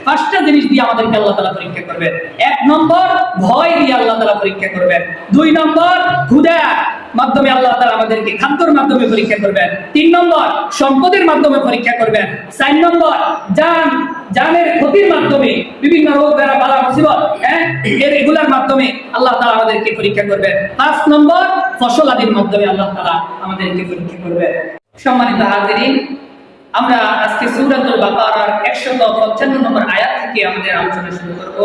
পাঁচটা জিনিস দিয়ে আমাদেরকে আল্লাহ তাআলা পরীক্ষা করবেন। এক নম্বর ভয় দিয়ে আল্লাহ তাআলা পরীক্ষা করবেন। দুই নম্বর ক্ষুধা মাধ্যমে আল্লাহ তাআলা আমাদেরকে খাদ্যের মাধ্যমে পরীক্ষা করবেন। তিন নম্বর সম্পদের মাধ্যমে পরীক্ষা করবেন। চার নম্বর জানের ক্ষতির মাধ্যমে বিভিন্ন রোগ বালা মুসিবত এগুলোর মাধ্যমে আল্লাহ তাআলা আমাদেরকে পরীক্ষা করবেন। পাঁচ নম্বর ফসল আদির মাধ্যমে আল্লাহ তাআলা আমাদেরকে পরীক্ষা করবেন। সম্মানিত হাজিরিন, আমরা আজকে সূরাতুল বাকারার 155 নম্বর আয়াত থেকে আমাদের আলোচনা শুরু করব।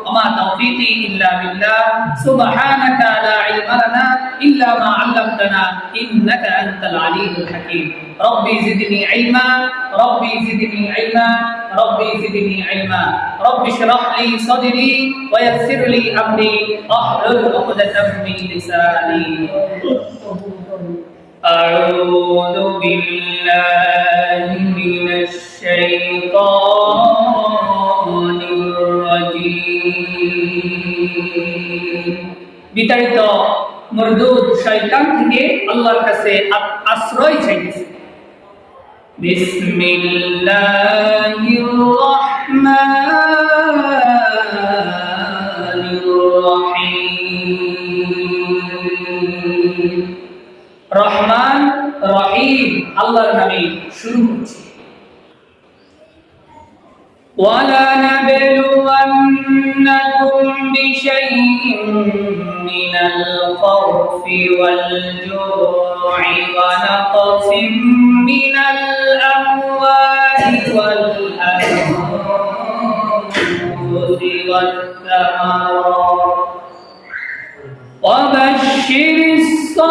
ওমা তাওফীকি ইল্লা বিল্লাহ সুবহানাকা লা ইলমা লানা ইল্লা মা 'আল্লামতানা ইন্নাকা আনতাল আলিমুল হাকীম। রব্বি জিদনি ইলমা রব্বি জিদনি ইলমা রব্বি জিদনি ইলমা রব্বি ইশরাহ লি সাদরি ওয়া ইয়াসসির লি আমরি ওয়াহলুল 'উকদাতাম মিন লিসানি। أعوذ بالله من الشيطان الرجيم। বিতাড়িত মরদুদ শয়তান থেকে আল্লাহর কাছে আশ্রয় চাইতেছি। বিসমিল্লাহির রাহমানির রাহিম। রহমান রহিম আল্লাহর নামে শুরু করছি। ওয়ালা নাবলুওয়ান্নাকুম বিশাইইন মিনাল খাউফি ওয়াল জু'i ওয়া নাকসিম মিনাল আমওয়ালি ওয়াল আনফুসি ওয়াত তামারাত وبشر الصابرين।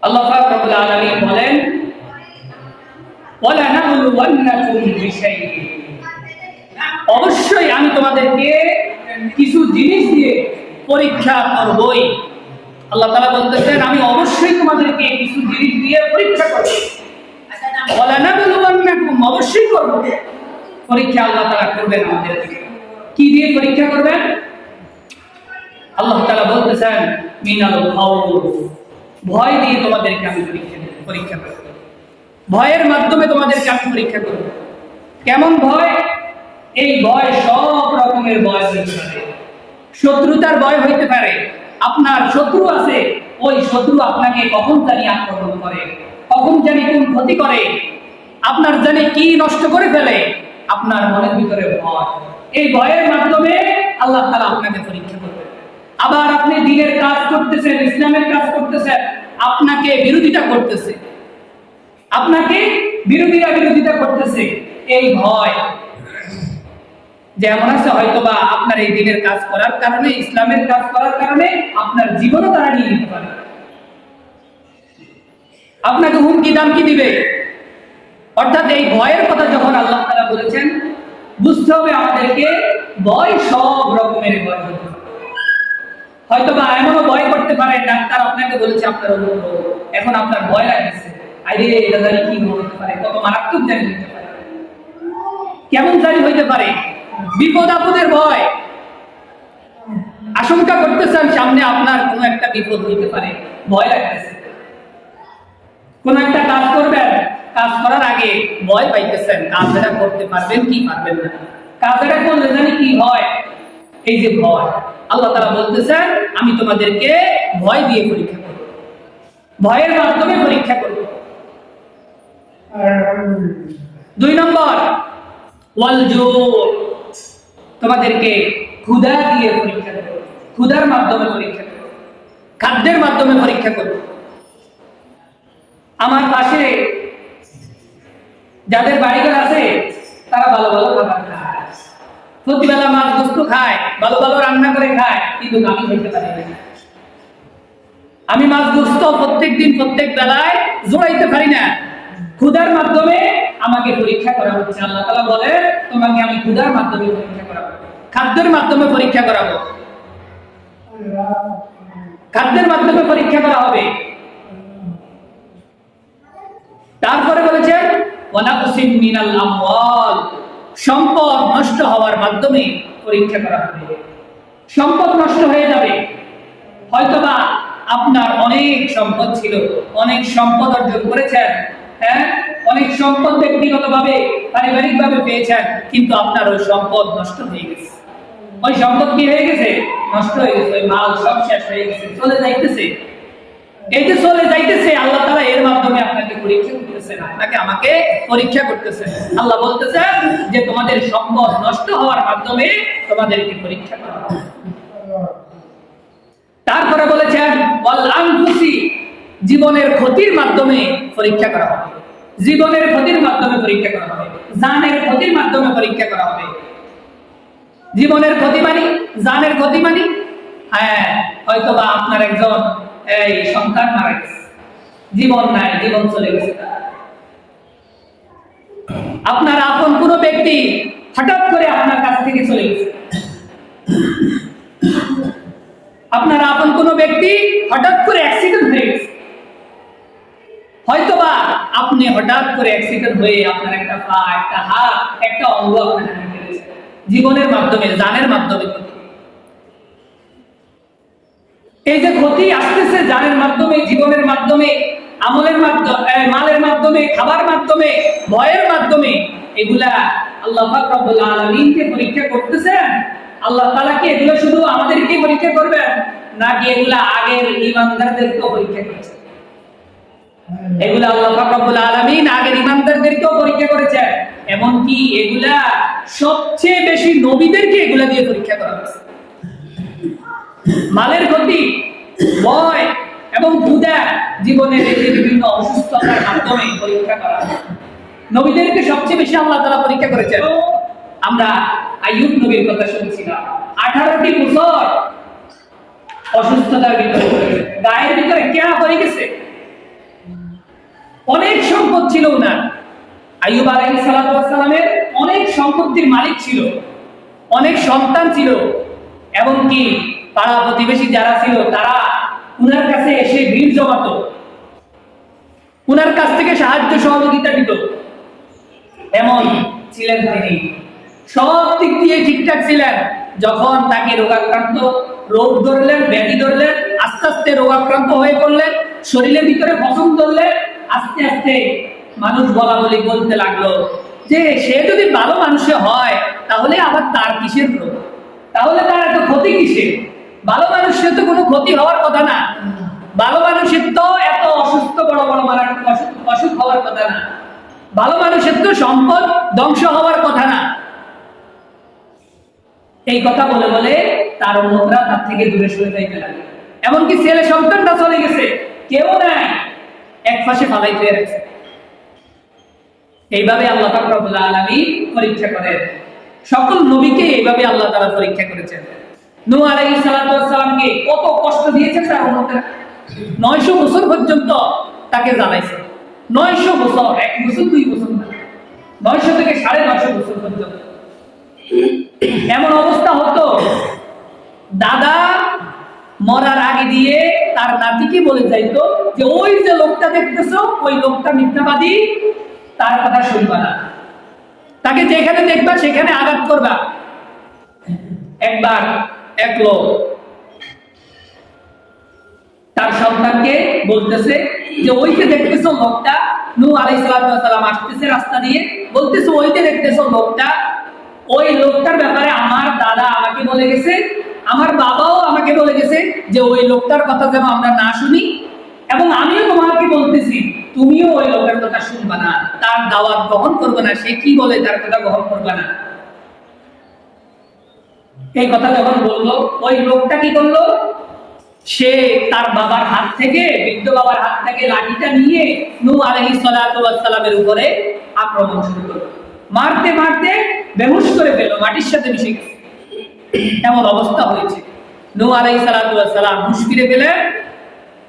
আল্লাহ পাক রব্বুল আলামিন বলেন, ওয়ালা নাবলুওয়ান্নাকুম বিশাইইন, অবশ্যই আমি তোমাদেরকে কিছু জিনিস দিয়ে পরীক্ষা করবই। আল্লাহ তাআলা বলতেছেন, আমি অবশ্যই তোমাদেরকে কিছু জিনিস দিয়ে পরীক্ষা করব। অবশ্যই করব পরীক্ষা। আল্লাহ তাআলা করবেন আমাদেরকে। কি দিয়ে পরীক্ষা করবেন? আল্লাহ তাআলা বলতেছেন, মিনাল খাউফ, ভয় দিয়ে তোমাদেরকে আমি পরীক্ষা করব। ভয়ের মাধ্যমে তোমাদেরকে আমি পরীক্ষা করব। কেমন ভয়? এই ভয় সব রকমের ভয় হইতে পারে। শত্রুতার ভয় হইতে পারে। আপনার শত্রু আছে, ওই শত্রু আপনাকে কখন জানি আক্রমণ করে, কখন জানি কোন ক্ষতি করে, আপনার জানি কি নষ্ট করে ফেলে, আপনার মনের ভিতরে ভয়। এই ভয়ের মাধ্যমে আল্লাহ তাআলা আপনাকে পরীক্ষা করবেন। আবার আপনি দ্বীনের কাজ করতেছেন, ইসলামের কাজ করতেছেন, আপনাকে বিরোধিতা করতেছে, আপনাকে বিরোধিতা করতেছে। এই ভয় যেমন আছে, হয়তোবা আপনার এই দ্বীনের কাজ করার কারণে, ইসলামের কাজ করার কারণে আপনার জীবনও তারা নিয়ে নিতে পারে, আপনাকে হুমকি দামকি দিবে। অর্থাৎ এই ভয়ের কথা যখন আল্লাহ তাআলা বলেছেন, বুঝতে হবে আমাদেরকে ভয় সব রকমের ভয় হতে পারে। হয়তোবা এমনও ভয় করতে পারে, ডাক্তার আপনাকে বলেছে আপনার অমুক রোগ, এখন আপনার ভয় লাগছে, আরে এটা জানি কি হতে পারে, কত মারাত্মক জানি হতে পারে, কেমন জানি হইতে পারে, বিপদ আপদের ভয়। আশঙ্কা করতেছেন সামনে আপনার কোনো একটা বিপদ হইতে পারে, ভয় লাগতেছে। কোন একটা কাজ করবেন, কাজ করার আগে ভয় পাইতেছেন, কাজটা করতে পারবেন কি পারবেন না, কাজটা করলে জানি কি হয়, এই যে ভয়। আল্লাহ তাআলা বলতেছেন, আমি তোমাদেরকে ভয় দিয়ে পরীক্ষা করব, ভয়ের মাধ্যমে পরীক্ষা করব। দুই নম্বর ওয়াল জু', তোমাদেরকে ক্ষুধা দিয়ে পরীক্ষা করব, ক্ষুধার মাধ্যমে পরীক্ষা করব, খাদ্যের মাধ্যমে পরীক্ষা করব। আমার পাশে যাদের বাড়িঘর আছে, তারা ভালো ভালো খাবার খায়, প্রতিবেলা মাছ গোস্ত খায়, ভালো ভালো রান্না করে খায়, কিন্তু আমি খেতে পারি না। আমি মাছ গোস্ত প্রত্যেকদিন প্রত্যেক বেলায় জোড়াইতে পারি না। ক্ষুধার মাধ্যমে আমাকে পরীক্ষা করা হচ্ছে। আল্লাহ তাআলা বলে, তোমাকে আমি ক্ষুধার মাধ্যমে পরীক্ষা করাবো, খাদ্যের মাধ্যমে পরীক্ষা করাবো, খাদ্যের মাধ্যমে পরীক্ষা করা হবে। তারপরে বলেছেন, ওয়া নাকসিম মিনাল আমওয়াল, সম্পদ নষ্ট হওয়ার মাধ্যমে পরীক্ষা করা হবে। সম্পদ নষ্ট হয়ে যাবে, হয়তোবা আপনার অনেক সম্পদ ছিল, অনেক সম্পদ অর্জন করেছেন, হ্যাঁ, অনেক সম্পদ ব্যক্তিগতভাবে পারিবারিকভাবে পেয়েছেন, কিন্তু আপনার ওই সম্পদ নষ্ট হয়ে গেছে। ওই সম্পদ কি হয়ে গেছে? নষ্ট হয়ে গেছে। ওই মাল সব শেষ হয়ে গেছে, চলে যাইতেছে। এই যে চলে যাইতেছে, আল্লাহ তাআলা এর মাধ্যমে আপনাকে পরীক্ষা করতেছেন, আপনাকে আমাকে পরীক্ষা করতেছেন। আল্লাহ বলতেছেন যে তোমাদের সম্পদ নষ্ট হওয়ার মাধ্যমে তোমাদেরকে পরীক্ষা করা হবে। তারপরে বলেছেন ওয়াল আনফুসি, জীবনের ক্ষতির মাধ্যমে পরীক্ষা করা হবে। জীবনের ক্ষতির মাধ্যমে পরীক্ষা করা হবে, জানের ক্ষতির মাধ্যমে পরীক্ষা করা হবে। জীবনের ক্ষতি মানে, জানের ক্ষতি মানে, হ্যাঁ, হয়তোবা আপনার একজন এই সন্তান মারা গেছে, জীবন নাই, জীবন চলে গেছে। আপনার আপন কোনো ব্যক্তি হঠাৎ করে আপনার কাছ থেকে চলে গেছে। আপনার আপন কোনো ব্যক্তি হঠাৎ করে অ্যাক্সিডেন্ট হয়ে গেছে। হয়তোবা আপনি হঠাৎ করে অ্যাক্সিডেন্ট হয়ে আপনার একটা পা, একটা হাত, একটা অঙ্গ আপনার হারিয়ে ফেলেছে। জীবনের মাধ্যমে, জানের মাধ্যমে ক্ষতি। এই যে ক্ষতি আসতেছে জানের মাধ্যমে, জীবনের মাধ্যমে, আমলের মাধ্যমে, মালের মাধ্যমে, খাবার মাধ্যমে, ভয়ের মাধ্যমে, এগুলা আল্লাহ পাক রব্বুল আলামিনকে পরীক্ষা করতেছেন। আল্লাহ তাআলা কি এগুলো শুধু আমাদেরকে পরীক্ষা করবেন, নাকি এগুলা আগের ঈমানদারদেরকেও পরীক্ষা করছেন? এগুলা আল্লাহ পাক রব্বুল আলামিন আগের ঈমানদারদেরকেও পরীক্ষা করেছেন। এমনকি এগুলা সবচেয়ে বেশি নবীদেরকে এগুলা দিয়ে পরীক্ষা করা হয়েছে। মালের ক্ষতি, ভয় এবং ক্ষুধা, জীবনের এই বিভিন্ন অসুস্থতার মাধ্যমে পরীক্ষা করা হয়। নবীদেরকে সবচেয়ে বেশি আল্লাহ তাআলা পরীক্ষা করেছেন। আমরা আইয়ুব নবীর কথা শুনছিলাম, 18টি বছর অসুস্থতার ভিতরে, গায়ের ভিতরে কেনা হয়ে গেছে। অনেক সম্পদ ছিল না। আইয়ুব আলাইহিস সালাতু ওয়াস সালামের অনেক সম্পত্তির মালিক ছিল, অনেক সন্তান ছিল, এমনকি পাড়া প্রতিবেশী যারা ছিল তারা উনার কাছে এসে ভিড় জমাতো, উনার কাছ থেকে সাহায্য সহযোগিতা দিত। এমন ছিলেন তিনি, সব দিক দিয়ে ঠিকঠাক ছিলেন। যখন তাকে রোগাক্রান্ত, রোগ ধরলেন, ব্যাধি ধরলেন, আস্তে আস্তে রোগাক্রান্ত হয়ে পড়লেন, শরীরের ভিতরে পচন ধরলেন, আস্তে আস্তে মানুষ বলা বলি বলতে লাগলো যে সে যদি ভালো মানুষে হয় তাহলে আবার তার কিসের রোগ, তাহলে তার এত ক্ষতি কিসের? ভালো মানুষের তো কোনো ক্ষতি হওয়ার কথা না, ভালো মানুষের তো এত অসুস্থ বড় বড় অসুখ হওয়ার কথা না, ভালো মানুষের তো সম্পদ ধ্বংস হওয়ার কথা না। এই কথা বলে বলে তার উম্মতরা তার থেকে দূরে সরে যাইতে লাগে। এমনকি ছেলে সন্তানটা চলে গেছে, কেউ নাই, এক পাশে ফালাই দিয়ে রাখছে। এইভাবে আল্লাহ পাক রব্বুল আলামিন পরীক্ষা করেন। সকল নবীকে এইভাবে আল্লাহ তাআলা পরীক্ষা করেছেন। নূহ আলাইহিস সালাতু ওয়াস সালামকে কত কষ্ট দিয়েছেন তার উম্মতরা, 900 বছর পর্যন্ত তাকে জ্বালাইছে। 900 বছর, 1 বছর 2 বছর না, 900 থেকে 950 বছর পর্যন্ত। এমন অবস্থা হতো, দাদা মরার আগে দিয়ে তার নাতিকে বলে যাইতো যে ওই যে লোকটা দেখতেছো, ওই লোকটা মিথ্যাবাদী, তার কথা শুনবা না, তাকে যেখানে দেখবা সেখানে আঘাত করবা। একবার এক লোক তার সন্তানকে বলতেছে যে ওই যে দেখতেছো লোকটা, নূহ আলাইহিস সালাম আসতেছে রাস্তা দিয়ে, বলতেছে ওই যে দেখতেছো লোকটা, ওই লোকটার ব্যাপারে আমার দাদা আমাকে বলে গেছে, আমার বাবাও আমাকে বলে গেছে যে ওই লোকটার কথা যেন আমরা না শুনি, এবং আমিও তোমাকে বলতেছি তুমিও ওই লোকের কথা শুনবা না, তার দাওয়াত গ্রহণ করবে না, সে কি বলে তার কথা গ্রহণ করবে না। এই কথা যখন বললো, ওই লোকটা কি করলো, সে তার বাবার হাত থেকে, বৃদ্ধ বাবার হাত থেকে লাঠিটা নিয়ে নূহ আলাইহিস সালাতু ওয়াস সালামের উপরে আক্রমণ শুরু করলো। মারতে মারতে বেহুশ করে ফেললো, মাটির সাথে মিশে গেছে। এমন অবস্থা হয়েছে। নূহ আলাইহিস সালাতু ওয়াস সালাম হুঁশ ফিরে পেলেন,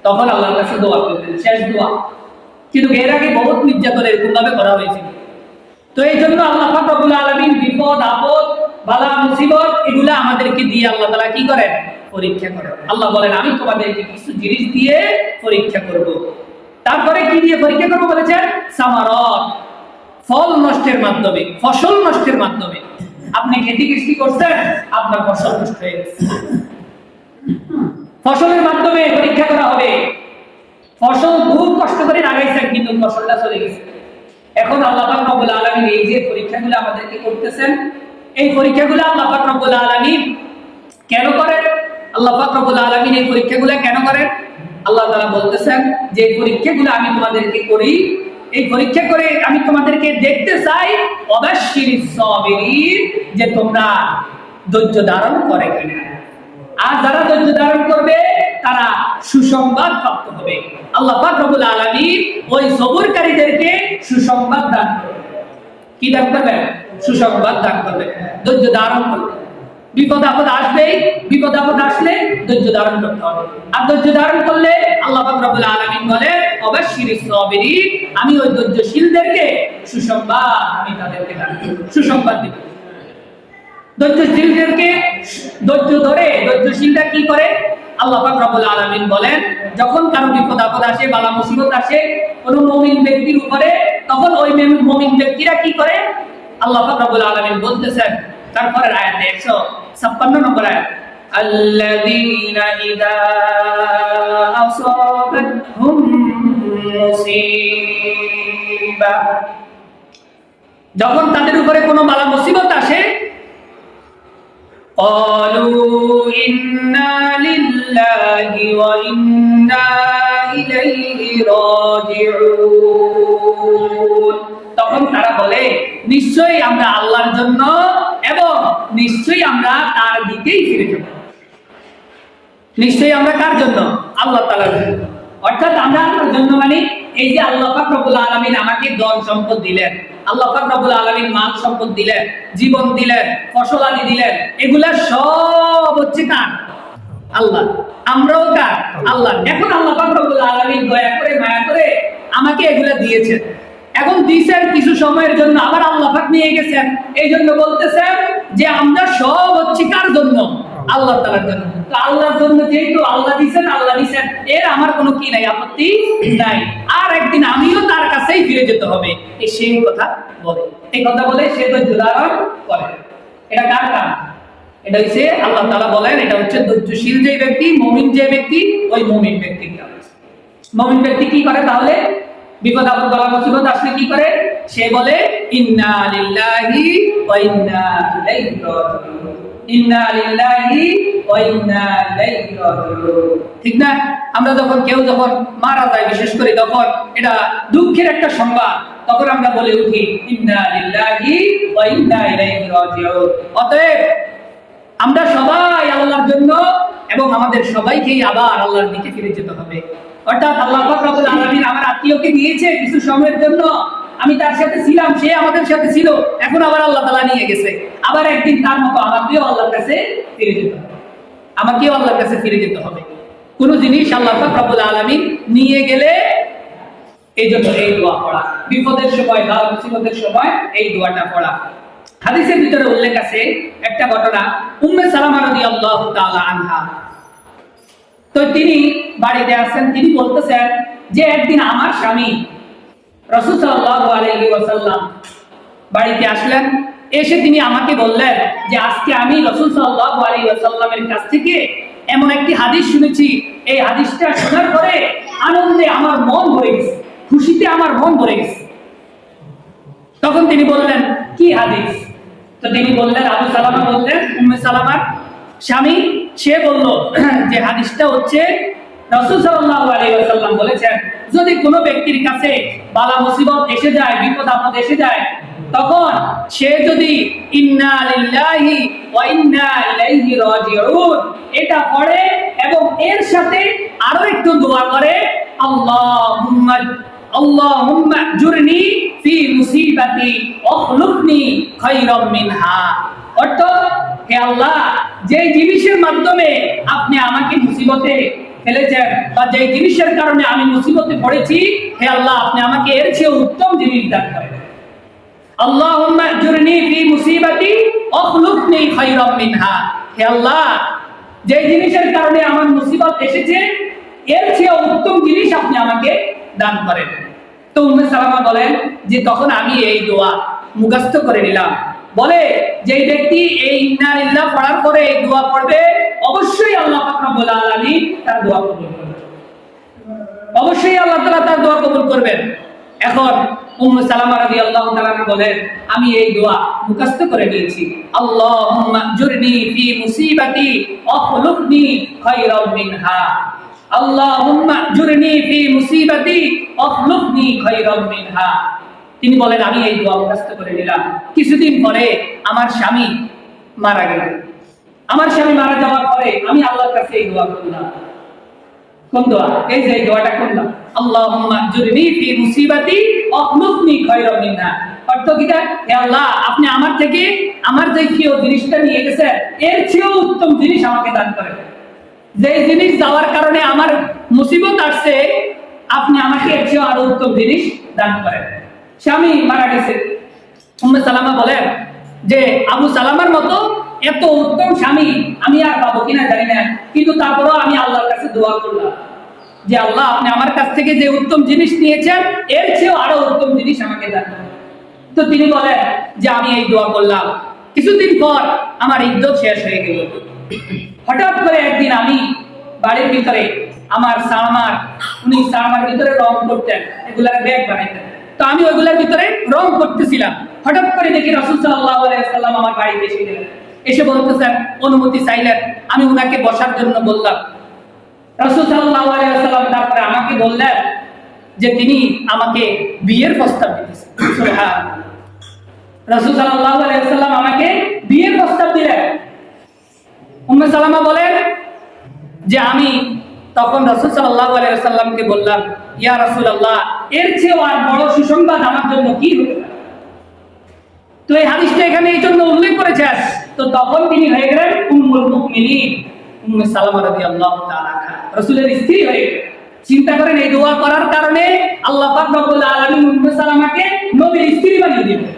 তখন আল্লাহর কাছে দোয়া করলেন, শেষ দোয়া। কিন্তু এর আগে বহুত নির্যাতন এরকম ভাবে করা হয়েছিল। তো এই জন্য আল্লাহ পাক রব্বুল আলামিন বিপদ আপদ, বালা মুসিবত এগুলা আমাদেরকে দিয়ে আল্লাহ তাআলা কি করেন? পরীক্ষা করেন। আল্লাহ বলেন আমি তোমাদেরকে কিছু জিনিস দিয়ে পরীক্ষা করব। তারপরে কি দিয়ে পরীক্ষা করব বলেছেন? সামারাত, ফল নষ্টের মাধ্যমে, ফসল নষ্টের মাধ্যমে। আপনি খেতে কৃষি করছেন, আপনার ফসল নষ্ট হয়ে গেছে। ফসলের মাধ্যমে পরীক্ষা করা হবে। ফসল খুব কষ্ট করে লাগাইছেন কিন্তু ফসলটা চলে গেছে। এখন আল্লাহ পাক রব্বুল আলামিন এই যে পরীক্ষাগুলো আমাদেরকে করতেছেন, এই পরীক্ষাগুলো আল্লাহ পাক রব্বুল আলামিন কেন করেন? আল্লাহ পাক রব্বুল আলামিন এই পরীক্ষাগুলো কেন করেন? আল্লাহ তাআলা বলতেছেন যে এই পরীক্ষাগুলো আমি তোমাদেরকে করি, এই পরীক্ষা করে আমি তোমাদেরকে দেখতে চাই অবাশশিরিস সাবিরিন, যে তোমরা ধৈর্য ধারণ করে কিনা। আর যারা ধৈর্য ধারণ করবে তারা সুসংবাদ প্রাপ্ত হবে। আল্লাহ পাক রব্বুল আলামিন ওই সবরকারীদেরকে সুসংবাদ দান করবে। কি দান করবে? সুসংবাদ দান করবে। ধৈর্য ধারণ করবে। বিপদ আপদ আসবেই, বিপদ আপদ আসলে ধৈর্য ধারণ করতে হবে। আর ধৈর্য ধারণ করলে আল্লাহ পাক রব্বুল আলামিন বলে অবাশশিরিস সাবিরিন, আমি ওই ধৈর্যশীলদেরকে সুসংবাদ আমি তাদেরকে দান করব, সুসংবাদ দেব। ধৈর্যশীলদেরকে ধৈর্য ধরে ধৈর্যশীলরা কি করে? আল্লাহ পাক রব্বুল আলামিন বলেন যখন কারো বিপদ আপদ আসে, বালা মুসিবত আসে কোন মুমিন ব্যক্তির উপরে, তখন ওই মুমিন ব্যক্তিরা কি করে? আল্লাহ পাক রব্বুল আলামিন বলতেছেন তারপরের আয়াতে 156 নম্বর আয়াত, আল্লাযীনা ইযা আসাবাতহুম মুসিবা, যখন তাদের উপরে কোনো বালা মুসিবত আসে, قالوا إنا لله وإنا إليه راجعون, তখন তারা বলে নিশ্চয়ই আমরা আল্লাহর জন্য এবং নিশ্চয়ই আমরা তার দিকেই ফিরে যাব। নিশ্চয়ই আমরা কার জন্য? আল্লাহ তাআলার জন্য। অর্থাৎ আমরা আল্লাহর জন্য মানে এই যে আল্লাহ পাক রব্বুল আলামিন আমাকে ধন সম্পদ দিলেন, আল্লাহ পাক রব্বুল আলামিন মাল সম্পদ দিলেন, জীবন দিলেন, ফসল আদি দিলেন, এগুলা সব হচ্ছে কার? আল্লাহ। আমরাও কার? আল্লাহ। এখন আল্লাহ পাক রব্বুল আলামিন দয়া করে মায়া করে আমাকে এগুলা দিয়েছেন। এখন দিয়েছেন কিছু সময়ের জন্য, আবার আল্লাহ পাক নিয়ে গেছেন। এই জন্য বলতেছেন যে আমরা সব হচ্ছে কার জন্য? আল্লাহ তাআলার জন্য। তো আল্লাহর জন্য যেহেতু আল্লাহ দিয়েছেন, আল্লাহ দিয়েছেন, এর আমার কোনো কি নাই, আপত্তি নাই। আর একদিন আমিও তার কাছেই ফিরে যেতে হবে, এই সেই কথা বলে। এই কথা বলে সে ধৈর্য ধারণ করে। এটা কার কাম? এটা হচ্ছে আল্লাহ তাআলা বলেন এটা হচ্ছে ধৈর্যশীল যে ব্যক্তি, মুমিন যে ব্যক্তি, ওই মুমিন ব্যক্তির কাজ। মুমিন ব্যক্তি কি করে তাহলে? বিপদ আপদ বালা মুসিবত আসলে কি করে? সে বলে ইন্না লিল্লাহি ওয়া ইন্না ইলাইহি রাজিউন, ইন্না লিল্লাহি ওয়া ইন্না ইলাইহি রাজিউন। ঠিক না? আমরা যখন কেউ যখন মারা যায়, বিশেষ করে তখন এটা দুঃখের একটা সংবাদ, তখন আমরা বলে উঠি ইন্না লিল্লাহি ওয়া ইন্না ইলাইহি রাজিউন। অতএব আমরা সবাই আল্লাহর জন্য এবং আমাদের সবাইকেই আবার আল্লাহর দিকে ফিরে যেতে হবে। অর্থাৎ আল্লাহ পাক রব্বুল আলামিন আমার আত্মীয়কে দিয়েছে কিছু সময়ের জন্য, আমি তার সাথে ছিলাম, সে আমাদের সাথে ছিল, এখন আবার আল্লাহ তাআলা নিয়ে গেছে। আবার একদিন তার মতো আমাকেও আল্লাহর কাছে ফিরে যেতে হবে, আমাকেও আল্লাহর কাছে ফিরে যেতে হবে। কোন জিনিস আল্লাহ পাক রব্বুল আলামিন নিয়ে গেলে এই জন্য এই দোয়া পড়া, বিপদের সময় বা মুসিবতের সময় এই দোয়াটা পড়া। হাদিসের ভিতরে উল্লেখ আছে একটা ঘটনা, উম্মে সালামা রাদিয়াল্লাহু তাআলা আনহা, তো তিনি বাড়িতে আছেন, তিনি বলতেছেন যে একদিন আমার স্বামী রাসূল সাল্লাল্লাহু আলাইহি ওয়াসাল্লাম বাড়িতে আসলেন। এসে তিনি আমাকে বললেন যে আজকে আমি রাসূল সাল্লাল্লাহু আলাইহি ওয়াসাল্লামের কাছ থেকে এমন একটি হাদিস শুনেছি, এই হাদিসটা শোনার পরে আনন্দে আমার মন ভরে গেছে, খুশিতে আমার মন ভরে গেছে। তখন তিনি বললেন কি হাদিস? তো তিনি বললেন, আবু সালামা বললেন, উম্মে সালামার স্বামী, সে বলল যে হাদিসটা হচ্ছে রাসূল সাল্লাল্লাহু আলাইহি ওয়াসাল্লাম বলেছেন যদি কোনো ব্যক্তির কাছে বালা মুসিবত এসে যায়, বিপদ আপদ এসে যায়, তখন সে যদি ইন্না লিল্লাহি ওয়া ইন্না ইলাইহি রাজিউন এটা পড়ে এবং এর সাথে আরো একটু দোয়া করে আল্লাহুম্মা জুরনি ফি মুসিবাতি ওয়াখলুফনি খায়রাম মিনহা, অর্থাৎ হে আল্লাহ যে জিনিসের মাধ্যমে আপনি আমাকে মুসিবতে ফেলেছেন বা যে জিনিসের কারণে আমি মুসিবতে পড়েছি, হে আল্লাহ আপনি আমাকে এর চেয়ে উত্তম জিনিস দান করেন। আল্লাহুম্মা জুরনি ফি মুসিবাতি ওয়াখলুফনি খায়রাম মিনহা, হে আল্লাহ যে জিনিসের কারণে আমার মুসিবত এসেছে এর চেয়ে উত্তম জিনিস আপনি আমাকে দান করেন। তো উম্মে সালামা বলেন যে তখন আমি এই দোয়া মুখস্থ করে নিলাম বলে যে ব্যক্তি এই ইন্না লিল্লাহ পড়ার পরে এই দোয়া পড়বে অবশ্যই আল্লাহ পাক রব্বুল আলামিন তার দোয়া কবুল করবেন, অবশ্যই আল্লাহ তাআলা তার দোয়া কবুল করবেন। এখন উম্মে সালামা রাদিয়াল্লাহু তাআলা বলেন আমি এই দোয়া মুখস্থ করে নিয়েছি, আল্লাহুম্মা জুরনি ফি মুসিবাতি আখলুফনি খায়রাম মিনহা, আল্লাহুম্মা জুরনি ফি মুসিবাতি আখলুফনি খায়রাম মিনহা। তিনি বলেন আমি এই দোয়া মুখস্থ করে নিলাম। কিছুদিন পরে আমার স্বামী মারা গেলেন। আমার স্বামী মারা যাওয়ার পরে আমি আল্লাহর কাছে এই দোয়া করলাম। কোন দোয়া? এই যে দোয়াটা করলাম, আল্লাহুম্মা জুরনি ফি মুসিবাতি আখলুফনি খায়রাম মিনহা। অর্থ কি? হে আল্লাহ, আপনি আমার থেকে আমার যে প্রিয় জিনিসটা নিয়ে গেছেন এর চেয়েও উত্তম জিনিস আমাকে দান করেন। যে জিনিস যাওয়ার কারণে আমার মুসিবত আসছে আপনি আমাকে এর চেয়েও আরো উত্তম জিনিস দান করেন। স্বামী মারা গেছে। উম্মে সালামা বলেন যে আবু সালামার মতো এত উত্তম স্বামী আমি আর পাবো কিনা জানি না, কিন্তু তারপরেও আমি আল্লাহর কাছে দোয়া করলাম যে আল্লাহ আপনি আমার কাছ থেকে যে উত্তম জিনিস নিয়েছেন এর চেয়েও আরো উত্তম জিনিস আমাকে দান করুন। তো তিনি বলেন যে আমি এই দোয়া করলাম। কিছুদিন পর আমার ইদ্যত শেষ হয়ে গেল। হঠাৎ করে একদিন আমি বাড়ির ভিতরে আমার সামার, উনি সামার ভিতরে রং করতেন, এগুলার ব্যাগ বানাইতেন। তো আমি ওইগুলোর ভিতরে রং করতেছিলাম। হঠাৎ করে দেখি রাসূল সাল্লাল্লাহু আলাইহি ওয়াসাল্লাম আমার বাড়িতে এসে গেলেন। এসে বলতেছেন, অনুমতি চাইলেন। আমি উনাকে বসার জন্য বললাম। রাসূল সাল্লাল্লাহু আলাইহি ওয়াসাল্লাম তারপরে আমাকে বললেন যে তিনি আমাকে বিয়ের প্রস্তাব দিতেছেন। সুবহানাল্লাহ। রাসূল সাল্লাল্লাহু আলাইহি ওয়াসাল্লাম আমাকে বিয়ের প্রস্তাব দিলেন। উম্মে সালামা বলেন যে আমি তখন রাসূল সাল্লাল্লাহু আলাইহি ওয়াসাল্লামকে বললাম, ইয়া রাসূলুল্লাহ, এর চেয়ে আর বড় সুসংবাদ আমার জন্য কি হতে পারে? তো এই হাদিসটা এখানে এই জন্য উল্লেখ করেছেন। তো তখন তিনি হয়ে গেলেন উম্মুল মুমিনিন উম্মে সালামা রাদিয়াল্লাহু তাআলা আনহা, রাসূলের স্ত্রী হয়ে গেলেন। চিন্তা করেন এই দোয়া করার কারণে আল্লাহ পাক রব্বুল আলামিন উম্মে সালামাকে নবীর স্ত্রী বানিয়ে দিলেন।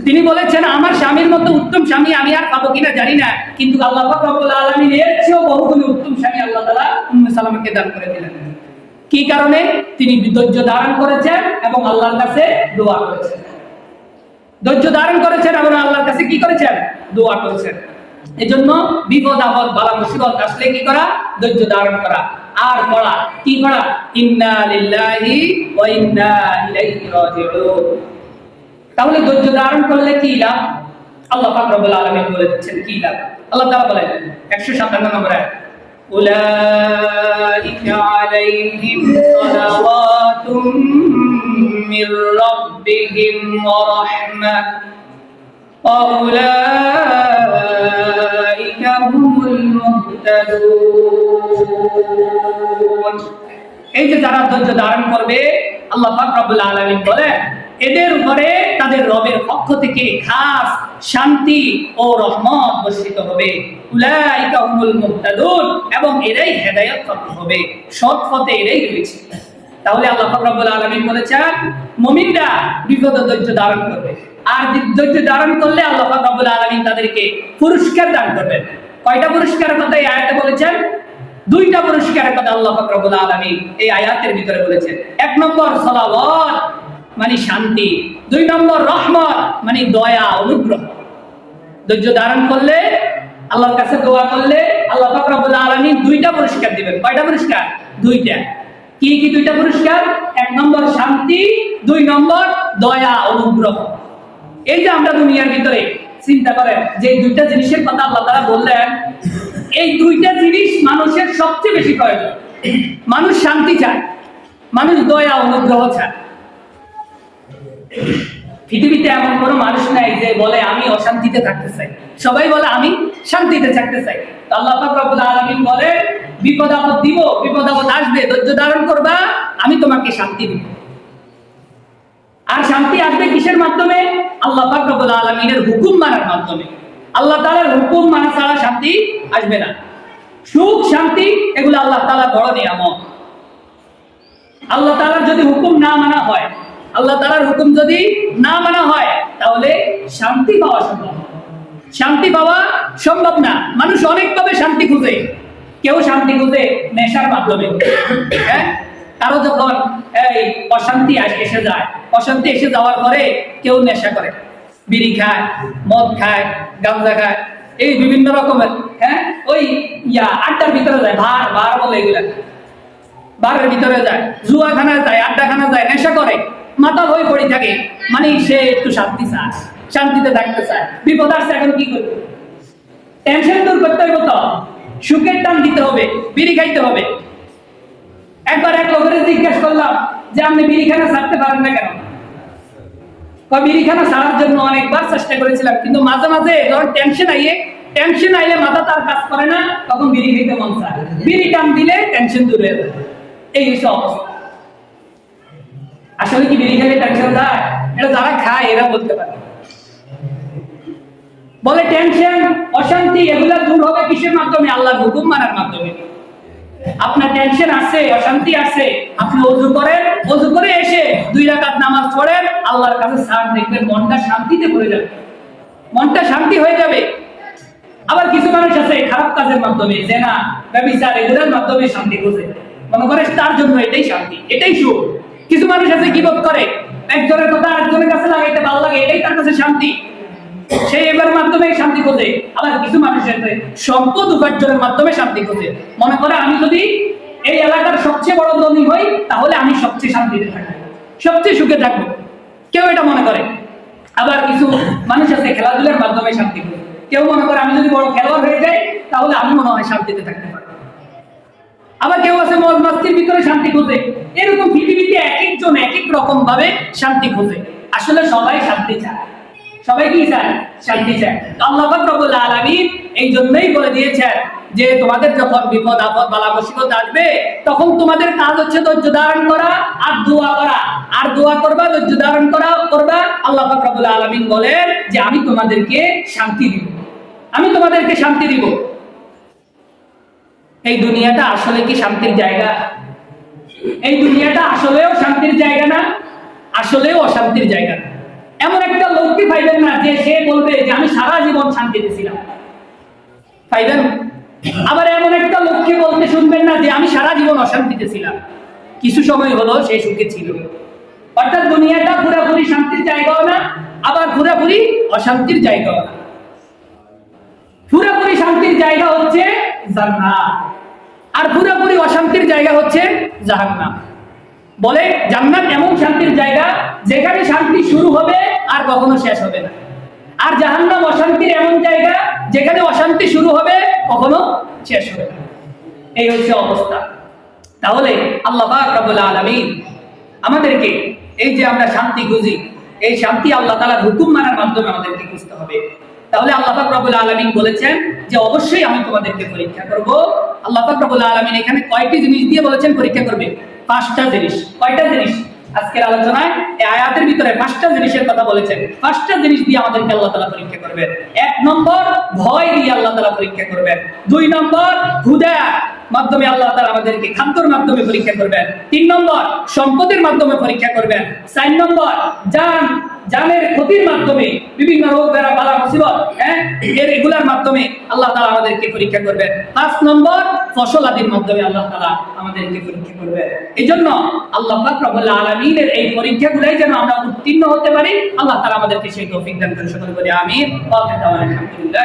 তিনি বলেছেন আমার স্বামীর মতো উত্তম স্বামী আমি আর পাবো কিনা জানি না, কিন্তু আল্লাহ পাক রব্বুল আলামিন এর চেয়েও বহুগুণ উত্তম স্বামী আল্লাহ তাআলা উম্মে সালামাকে দান করে দিলেন। কি কারণে? তিনি ধৈর্য ধারণ করেছেন এবং আল্লাহর কাছে দোয়া করেছেন। ধৈর্য ধারণ করেছেন এবং আল্লাহর কাছে কি করেছেন? দোয়া করেছেন। এজন্য বিপদ আপদ বালা মুসিবত আসলে কি করা? ধৈর্য ধারণ করা আর পড়া। কি পড়া? ইন্না লিল্লাহি ওয়া ইন্না ইলাইহি রাজিউন। তাহলে ধৈর্য ধারণ করলে কি লাভ? আল্লাহ পাক রব্বুল আলামিন বলে দিচ্ছেন কি লাভ। আল্লাহ তাআলা বলেন 157 নম্বরে, উলাইকা আলাইহিম সালাওয়াতুম মির রাব্বিহিম ওয়া রাহমাহ ওয়া উলাইকা হুমুল মুহতাদুন। এই যে যারা ধৈর্য ধারণ করবে আল্লাহ পাক রব্বুল আলামিন বলেন এদের উপরে তাদের রবের পক্ষ থেকে খাস শান্তি ও রহমত বর্ষিত হবে। উলাইকা হুমুল মুহতাদুন, এবং এরাই হেদায়েত প্রাপ্ত হবে, সৎ পথে এরাই রয়েছে। তাহলে আল্লাহ পাক রব্বুল আলামিন বলেছেন মুমিনরা বিপদে ধৈর্য ধারণ করবে, আর ধৈর্য ধারণ করলে আল্লাহ পাক রব্বুল আলামিন তাদেরকে পুরস্কার দান করবেন। কয়টা পুরস্কারের কথা এই আয়াতে বলেছেন? দুইটা পুরস্কারের কথা আল্লাহ পাক রব্বুল আলামিন এই আয়াতের ভিতরে বলেছেন। 1 নম্বর সালাওয়াত মানে শান্তি, 2 নম্বর রহমত মানে দয়া অনুগ্রহ। ধৈর্য ধারণ করলে আল্লাহর কাছে দোয়া করলে আল্লাহ পাক রব্বুল আলামিন দুইটা পুরস্কার দিবেন। কয়টা পুরস্কার? দুইটা। কি কি দুইটা পুরস্কার? 1 নম্বর শান্তি, 2 নম্বর দয়া অনুগ্রহ। এই যে আমরা দুনিয়ার ভিতরে চিন্তা করেন যে দুইটা জিনিসের কথা আল্লাহ তাআলা বললেন, এই দুইটা জিনিস মানুষের সবচেয়ে বেশি প্রয়োজন। মানুষ শান্তি চায়, মানুষ দয়া অনুগ্রহ চায়। পৃথিবীতে এমন কোনো মানুষ নাই যে বলে আমি অশান্তিতে থাকতে চাই, সবাই বলে আমি শান্তিতে থাকতে চাই। তো আল্লাহ পাক রব্বুল আলামিন বলে বিপদ আপদ দিব, বিপদ আপদ আসবে, ধৈর্য ধারণ করবা, আমি তোমাকে শান্তি দিব। আর শান্তি আসবে কিসের মাধ্যমে? আল্লাহ পাক রব্বুল আলামিনের হুকুম মানার মাধ্যমে। আল্লাহ তাআলার হুকুম মানা ছাড়া শান্তি আসবে না। সুখ শান্তি এগুলো আল্লাহ তাআলার বড় নিয়ামত। আল্লাহ তাআলার যদি হুকুম না মানা হয়, আল্লাহ তাআলার হুকুম যদি না মানা হয়, তাহলে শান্তি পাওয়া সম্ভব না। শান্তি পাওয়া সম্ভব না। মানুষ অনেকভাবে শান্তি খুঁজে। কেউ শান্তি খুঁজে নেশার মাধ্যমে। হ্যাঁ, কারো যখন এই অশান্তি এসে যায়, অশান্তি এসে যাওয়ার পরে কেউ নেশা করে, বিড়ি খায়, মদ খায়, গাঁজা খায়, এই বিভিন্ন রকমের, হ্যাঁ, ওই আড্ডার ভিতরে যায়, ভার বলে এগুলা, বারের ভিতরে যায়, জুয়াখানা যায়, আড্ডাখানা যায়, নেশা করে, মাতাল হয়ে পড়ে থাকে। মানে সে একটু শান্তি চায়, শান্তিতে থাকতে চায়। বিপদ আসছে, এখন কি করবে? টেনশন দূর করতে হবে, তো সুখের টান দিতে হবে, বিড়ি খাইতে হবে। একবার এক লোকের জিজ্ঞাসা করলাম যে আপনি বিড়িখানা ছাড়তে পারেন না কেন? বিড়িখানা ছাড়ার জন্য অনেকবার চেষ্টা করেছিলাম, কিন্তু মাঝে মাঝে যখন টেনশন আইলে মাথা তার কাজ করে না, তখন বিড়ি খেতে মন চায়। বিড়ি টান দিলে টেনশন দূর হয়ে যায়। এই হচ্ছে অবস্থা। আসলে কি বিড়ি খেলে টেনশন যায়? এটা যারা খায় এরা বলতে পারে। বলে টেনশন, অশান্তি এগুলা দূর হবে কিসের মাধ্যমে? আল্লাহর হুকুম মানার মাধ্যমে। আপনার টেনশন আছে, অশান্তি আছে, আপনি ওযু করেন, ওযু করে এসে 2 রাকাত নামাজ পড়েন, আল্লাহর কাছে সার দেখবেন, মনটা শান্তিতে ভরে যাবে, মনটা শান্তি হয়ে যাবে। আবার কিছু মানুষ আছে খারাপ কাজের মাধ্যমে, জেনা, ব্যভিচার এগুলোর মাধ্যমে শান্তি খোঁজে, মনে করে তার জন্য এটাই শান্তি, এটাই সুখ। কিছু মানুষ আছে গীবত করে, একজনের কথা আরেকজনের কাছে লাগাইতে ভালো লাগে, এটাই তার কাছে শান্তি, সে এবার মাধ্যমে শান্তি খোঁজে। আবার কিছু মানুষ আছে সম্পদ উপার্জনের মাধ্যমে শান্তি খোঁজে, মনে করে আমি যদি এই এলাকার সবচেয়ে বড় ধনী হই, তাহলে আমি সবচেয়ে শান্তিতে থাকবো, সবচেয়ে সুখে থাকবো, কেউ এটা মনে করে। আবার কিছু মানুষ আছে খেলাধুলার মাধ্যমে শান্তি খোঁজে, কেউ মনে করে আমি যদি বড় খেলোয়াড় হয়ে যাই, তাহলে আমি মনে হয় শান্তিতে থাকতে পারবো। আবার কেউ আছে মজ মাস্তির ভিতরে শান্তি খোঁজে। এরকম পৃথিবীতে এক একজন এক এক রকম ভাবে শান্তি খোঁজে। আসলে সবাই শান্তি চায়, সবাই কি চায়? শান্তি চায়। আল্লাহ পাক রব্বুল আলামিন এই জন্যই বলে দিয়েছেন যে তোমাদের যখন বিপদ আপদ বালা মুসিবত আসবে, তখন তোমাদের কাজ হচ্ছে ধৈর্য ধারণ করা আর দোয়া করা, আর দোয়া করবা, ধৈর্য ধারণ করবা। আল্লাহ পাক রব্বুল আলামিন বলেন যে আমি তোমাদেরকে শান্তি দিব, আমি তোমাদেরকে শান্তি দিব। এই দুনিয়াটা আসলে কি শান্তির জায়গা? এই দুনিয়াটা আসলেও শান্তির জায়গা না, আসলেও অশান্তির জায়গা। এমন একটা লোককে পাইবেন না যে সে বলবে যে আমি সারা জীবন শান্তিতে ছিলাম, পাইবেন। আবার এমন একটা লোককে বলতে শুনবেন না যে আমি সারা জীবন অশান্তিতে ছিলাম, কিছু সময় হলো সে সুখে ছিল। অর্থাৎ দুনিয়াটা পুরোপুরি শান্তির জায়গাও না, আবার পুরোপুরি অশান্তির জায়গাও না। পুরোপুরি শান্তির জায়গা হচ্ছে জান্নাত, আর পুরোপুরি অশান্তির জায়গা হচ্ছে জাহান্নাম। বলে জান্নাত এমন শান্তির জায়গা যেখানে শান্তি শুরু হবে আর কখনো শেষ হবে না, আর জাহান্নাম অশান্তির এমন জায়গা যেখানে অশান্তি শুরু হবে কখনো শেষ হবে না। এই হচ্ছে অবস্থা। তাহলে আল্লাহ পাক রব্বুল আলামিন আমাদেরকে এই যে আমরা শান্তি খুঁজি, এই শান্তি আল্লাহ তাআলার হুকুম মানার মাধ্যমে আমাদেরকে খুঁজতে হবে। তাহলে আল্লাহ পাক রব্বুল আলামিন বলেছেন যে অবশ্যই আমি তোমাদেরকে পরীক্ষা করব। আল্লাহ পাক রব্বুল আলামিন এখানে কয়টি জিনিস দিয়ে বলেছেন পরীক্ষা করবে? 5টা জিনিস। কয়টা জিনিস? আজকের আলোচনায় এই আয়াতের ভিতরে 5টা জিনিসের কথা বলেছেন। 5টা জিনিস দিয়ে আমাদেরকে আল্লাহ তাআলা পরীক্ষা করবেন। 1 নম্বর ভয় দিয়ে আল্লাহ তাআলা পরীক্ষা করবেন। 2 নম্বর হুদা মাধ্যমে আল্লাহ তাআলা আমাদেরকে খাদ্যের মাধ্যমে পরীক্ষা করবেন। 3 নম্বর সম্পদের মাধ্যমে পরীক্ষা করবেন। 4 নম্বর জানের ক্ষতির মাধ্যমে, বিভিন্ন রোগ বেড়া বালা মুসিবত, এগুলার মাধ্যমে আল্লাহ তাআলা আমাদেরকে পরীক্ষা করবেন। 5 নম্বর ফসল আদির মাধ্যমে আল্লাহ তাআলা আমাদেরকে পরীক্ষা করবেন। এজন্য আল্লাহ পাক রব্বুল আলামিনের এই পরীক্ষাগুলাই যেন আমরা উত্তীর্ণ হতে পারি, আল্লাহ তাআলা আমাদেরকে সেই তৌফিক দান করেন। সকলে বলি আমিন। ওয়া আলহামদুলিল্লাহ।